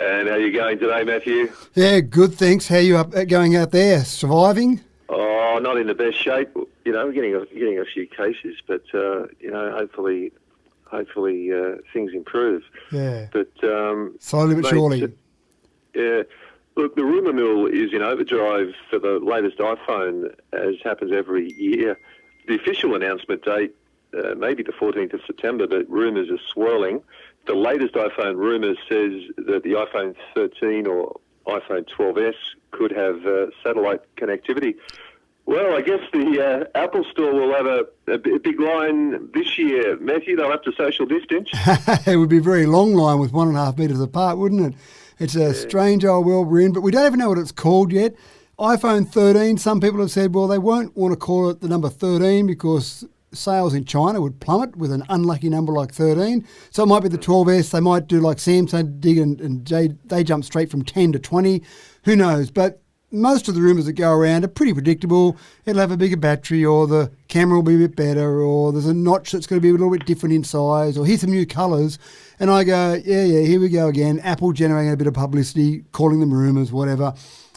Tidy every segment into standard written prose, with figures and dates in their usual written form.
And how are you going today, Matthew? Yeah, good, thanks. How you going out there? Surviving? Oh, not in the best shape. You know, we're getting a few cases, but hopefully things improve. Yeah. But slowly but surely. Yeah. Look, the rumour mill is in overdrive for the latest iPhone, as happens every year. The official announcement date may be the 14th of September, but rumours are swirling. The latest iPhone rumour says that the iPhone 13 or iPhone 12s could have satellite connectivity. Well, I guess the Apple Store will have a big line this year. Matthew, they'll have to social distance. It would be a very long line with 1.5 metres apart, wouldn't it? It's a strange old world we're in, but we don't even know what it's called yet. iPhone 13, some people have said, well, they won't want to call it the number 13 because sales in China would plummet with an unlucky number like 13. So it might be the 12S. They might do like Samsung did and they jump straight from 10 to 20. Who knows? But most of the rumours that go around are pretty predictable. It'll have a bigger battery, or the camera will be a bit better, or there's a notch that's going to be a little bit different in size, or here's some new colours. And I go, yeah, here we go again. Apple generating a bit of publicity, calling them rumours, whatever.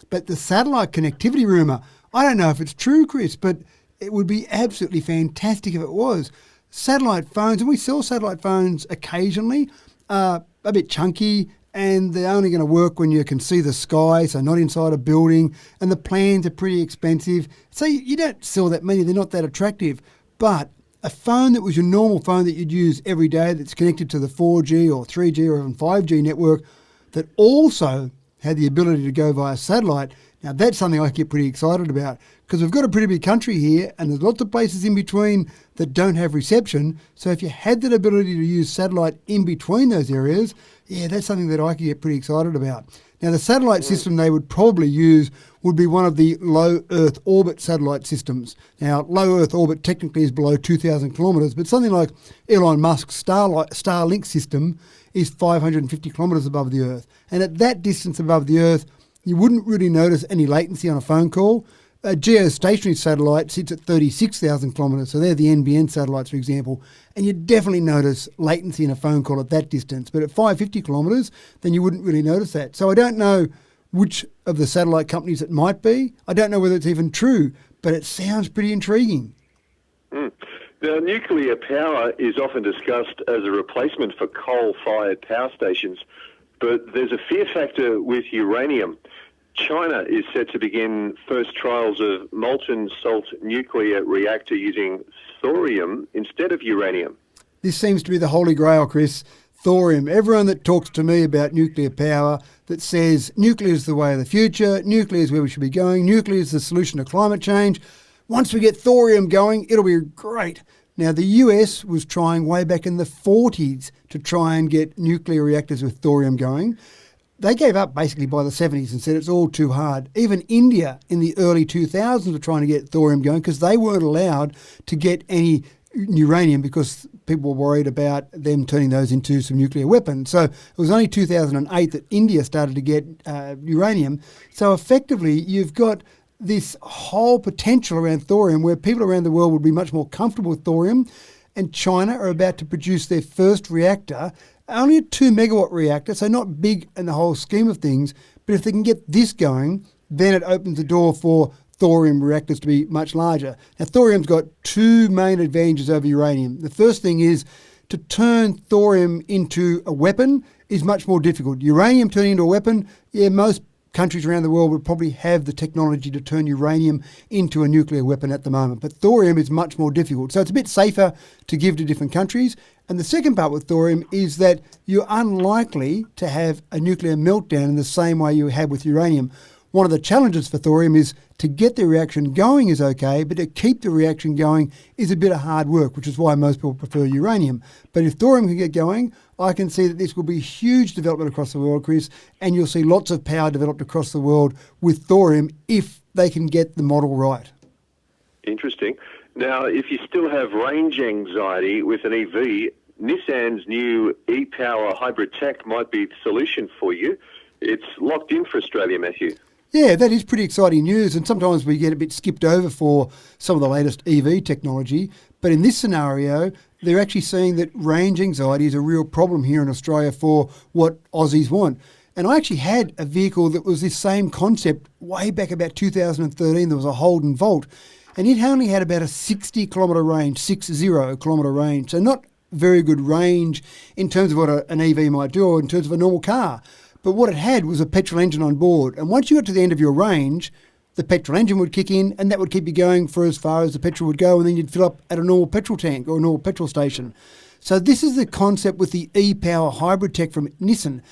But the satellite connectivity rumour, I don't know if it's true, Chris, but it would be absolutely fantastic if it was. Satellite phones, and we sell satellite phones occasionally, are a bit chunky, and they're only going to work when you can see the sky, so not inside a building, and the plans are pretty expensive. So you don't sell that many, they're not that attractive. But a phone that was your normal phone that you'd use every day that's connected to the 4G or 3G or even 5G network that also had the ability to go via satellite, now that's something I get pretty excited about because we've got a pretty big country here and there's lots of places in between that don't have reception. So if you had that ability to use satellite in between those areas, yeah, that's something that I could get pretty excited about. Now, the satellite system they would probably use would be one of the low Earth orbit satellite systems. Now, low Earth orbit technically is below 2,000 kilometres, but something like Elon Musk's Starlink system is 550 kilometres above the Earth. And at that distance above the Earth, you wouldn't really notice any latency on a phone call. A geostationary satellite sits at 36,000 kilometres, so they're the NBN satellites, for example, and you definitely notice latency in a phone call at that distance. But at 550 kilometres, then you wouldn't really notice that. So I don't know which of the satellite companies it might be. I don't know whether it's even true, but it sounds pretty intriguing. Now, nuclear power is often discussed as a replacement for coal-fired power stations, but there's a fear factor with uranium. China is set to begin first trials of molten salt nuclear reactor using thorium instead of uranium. This seems to be the holy grail, Chris. Thorium. Everyone that talks to me about nuclear power that says nuclear is the way of the future, nuclear is where we should be going, nuclear is the solution to climate change. Once we get thorium going, it'll be great. Now, the US was trying way back in the 40s to try and get nuclear reactors with thorium going. They gave up basically by the 70s and said it's all too hard. Even India in the early 2000s were trying to get thorium going because they weren't allowed to get any uranium because people were worried about them turning those into some nuclear weapons. So it was only 2008 that India started to get uranium. So effectively, you've got this whole potential around thorium where people around the world would be much more comfortable with thorium, and China are about to produce their first reactor, only a 2 megawatt reactor, so not big in the whole scheme of things, but if they can get this going, then it opens the door for thorium reactors to be much larger. Now, thorium's got two main advantages over uranium. The first thing is to turn thorium into a weapon is much more difficult. Uranium turning into a weapon, yeah, most countries around the world would probably have the technology to turn uranium into a nuclear weapon at the moment. But thorium is much more difficult. So it's a bit safer to give to different countries. And the second part with thorium is that you're unlikely to have a nuclear meltdown in the same way you have with uranium. One of the challenges for thorium is to get the reaction going is okay, but to keep the reaction going is a bit of hard work, which is why most people prefer uranium. But if thorium can get going, I can see that this will be huge development across the world, Chris, and you'll see lots of power developed across the world with thorium if they can get the model right. Interesting. Now, if you still have range anxiety with an EV, Nissan's new e-Power hybrid tech might be the solution for you. It's locked in for Australia, Matthew. Yeah, that is pretty exciting news, and sometimes we get a bit skipped over for some of the latest EV technology. But in this scenario, they're actually seeing that range anxiety is a real problem here in Australia for what Aussies want. And I actually had a vehicle that was this same concept way back about 2013. There was a Holden Volt, and it only had about a 60 kilometre range, 60 kilometre range. So not very good range in terms of what an EV might do or in terms of a normal car. But what it had was a petrol engine on board. And once you got to the end of your range, the petrol engine would kick in and that would keep you going for as far as the petrol would go, and then you'd fill up at a normal petrol tank or a normal petrol station. So this is the concept with the e-Power hybrid tech from Nissan.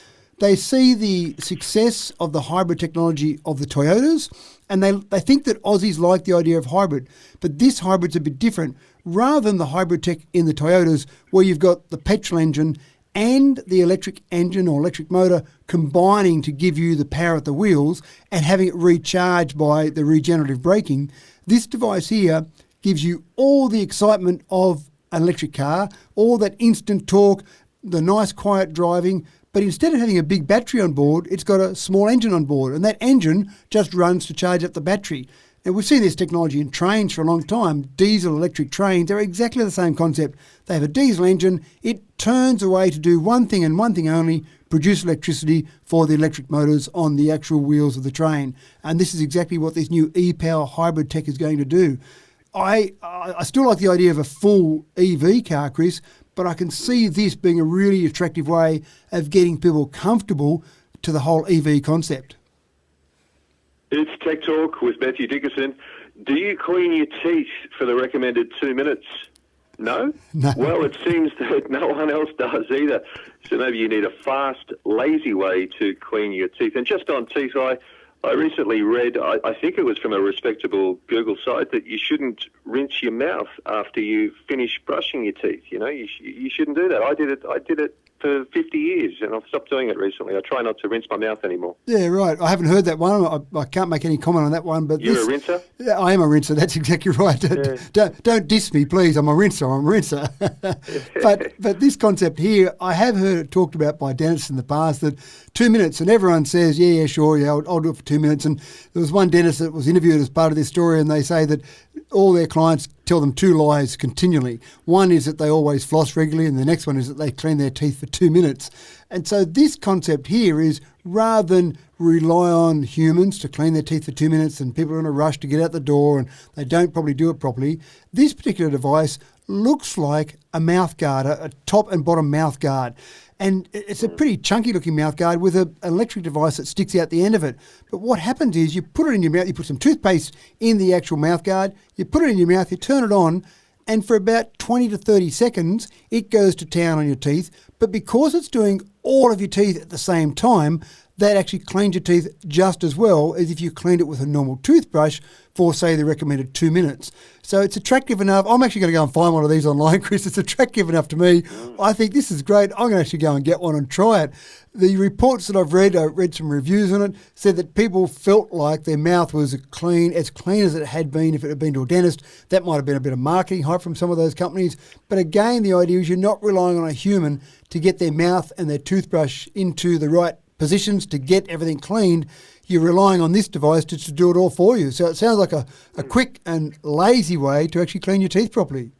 They see the success of the hybrid technology of the Toyotas, and they think that Aussies like the idea of hybrid. But this hybrid's a bit different. Rather than the hybrid tech in the Toyotas, where you've got the petrol engine and the electric engine or electric motor combining to give you the power at the wheels and having it recharged by the regenerative braking, this device here gives you all the excitement of an electric car, all that instant torque, the nice quiet driving. But instead of having a big battery on board, it's got a small engine on board, and that engine just runs to charge up the battery. And we've seen this technology in trains for a long time. Diesel electric trains, they're exactly the same concept. They have a diesel engine, it turns away to do one thing and one thing only, produce electricity for the electric motors on the actual wheels of the train. And this is exactly what this new e-Power hybrid tech is going to do. I still like the idea of a full EV car, Chris, but I can see this being a really attractive way of getting people comfortable to the whole EV concept. It's Tech Talk with Mathew Dickerson. Do you clean your teeth for the recommended 2 minutes? No? No. Well, it seems that no one else does either. So maybe you need a fast, lazy way to clean your teeth. And just on teeth, I recently read, I think it was from a respectable Google site, that you shouldn't rinse your mouth after you finish brushing your teeth. You know, you shouldn't do that. I did it for 50 years, and I've stopped doing it recently. I try not to rinse my mouth anymore. Yeah, right. I haven't heard that one. I can't make any comment on that one. But You're a rinser? Yeah, I am a rinser. That's exactly right. Yeah. Don't diss me, please. I'm a rinser. But this concept here, I have heard it talked about by dentists in the past, that 2 minutes, and everyone says, yeah, sure, yeah, I'll do it for 2 minutes. And there was one dentist that was interviewed as part of this story, and they say that all their clients tell them two lies continually. One is that they always floss regularly, and the next one is that they clean their teeth for 2 minutes. And so this concept here is, rather than rely on humans to clean their teeth for 2 minutes and people are in a rush to get out the door and they don't probably do it properly, this particular device looks like a mouth guard, a top and bottom mouth guard. And it's a pretty chunky looking mouth guard with an electric device that sticks out the end of it. But what happens is you put it in your mouth, you put some toothpaste in the actual mouth guard, you put it in your mouth, you turn it on, and for about 20 to 30 seconds, it goes to town on your teeth. But because it's doing all of your teeth at the same time, that actually cleans your teeth just as well as if you cleaned it with a normal toothbrush for, say, the recommended 2 minutes. So it's attractive enough. I'm actually going to go and find one of these online, Chris. It's attractive enough to me. I think this is great. I'm going to actually go and get one and try it. The reports that I read some reviews on it, said that people felt like their mouth was as clean as it had been if it had been to a dentist. That might have been a bit of marketing hype from some of those companies. But again, the idea is you're not relying on a human to get their mouth and their toothbrush into the right positions to get everything cleaned. You're relying on this device to do it all for you. So it sounds like a quick and lazy way to actually clean your teeth properly.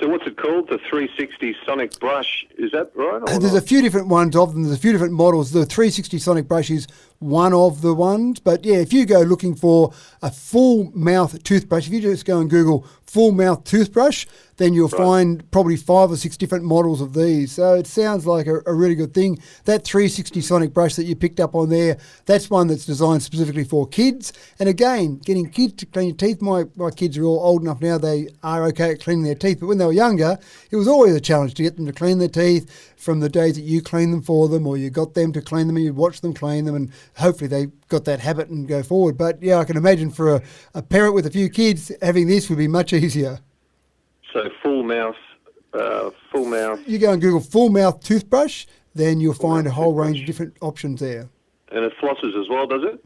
So what's it called? The 360 Sonic Brush, is that right? There's a few different ones of them. There's a few different models. The 360 Sonic Brush is one of the ones. But yeah, if you go looking for a full mouth toothbrush, if you just go and Google full mouth toothbrush, then you'll find probably 5 or 6 different models of these. So it sounds like a really good thing. That 360 Sonic Brush that you picked up on there, that's one that's designed specifically for kids. And again, getting kids to clean your teeth, my kids are all old enough now, they are okay at cleaning their teeth. But when they were younger, it was always a challenge to get them to clean their teeth from the days that you cleaned them for them, or you got them to clean them and you'd watch them clean them, and hopefully they got that habit and go forward. But yeah, I can imagine for a parent with a few kids, having this would be much easier. So full mouth. You go and Google full mouth toothbrush, then you'll find a whole range of different options there. And it flosses as well, does it?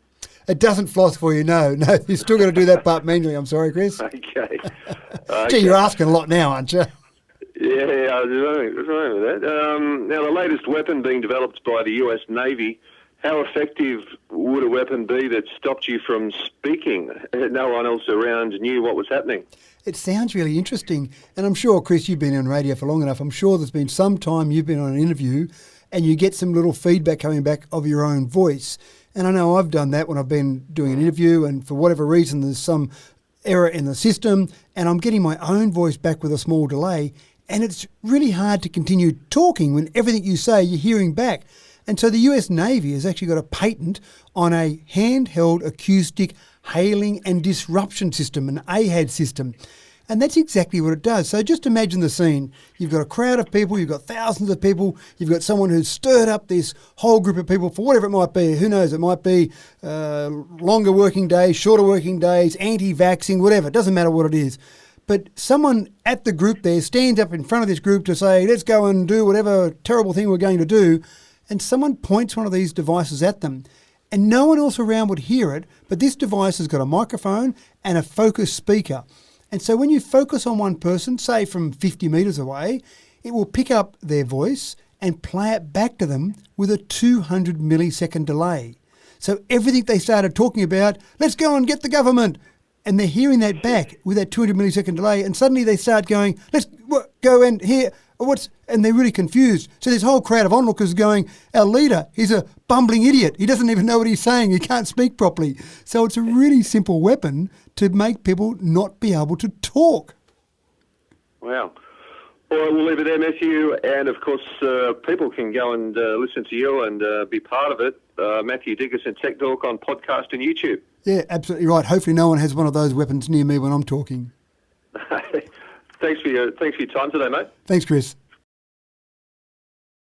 It doesn't floss for you, no. You're still got to do that part manually. I'm sorry, Chris. Okay. Gee, you're asking a lot now, aren't you? Yeah, I was wrong with that. Now, the latest weapon being developed by the US Navy, how effective would a weapon be that stopped you from speaking? No one else around knew what was happening. It sounds really interesting. And I'm sure, Chris, you've been on radio for long enough. I'm sure there's been some time you've been on an interview and you get some little feedback coming back of your own voice. And I know I've done that when I've been doing an interview and for whatever reason there's some error in the system and I'm getting my own voice back with a small delay, and it's really hard to continue talking when everything you say you're hearing back. And so the US Navy has actually got a patent on a handheld acoustic hailing and disruption system, an AHAD system. And that's exactly what it does. So just imagine the scene. You've got a crowd of people, you've got thousands of people, you've got someone who's stirred up this whole group of people for whatever it might be. Who knows? It might be longer working days, shorter working days, anti-vaxxing, whatever. It doesn't matter what it is. But someone at the group there stands up in front of this group to say, let's go and do whatever terrible thing we're going to do. And someone points one of these devices at them. And no one else around would hear it, but this device has got a microphone and a focus speaker. And so when you focus on one person, say from 50 metres away, it will pick up their voice and play it back to them with a 200 millisecond delay. So everything they started talking about, let's go and get the government, and they're hearing that back with that 200 millisecond delay, and suddenly they start going, let's go and hear and they're really confused. So this whole crowd of onlookers going, our leader, he's a bumbling idiot. He doesn't even know what he's saying. He can't speak properly. So it's a really simple weapon to make people not be able to talk. Wow. All right, we'll leave it there, Matthew. And, of course, people can go and listen to you and be part of it. Mathew Dickerson Tech Talk on podcast and YouTube. Yeah, absolutely right. Hopefully no one has one of those weapons near me when I'm talking. Thanks for your time today, mate. Thanks, Chris.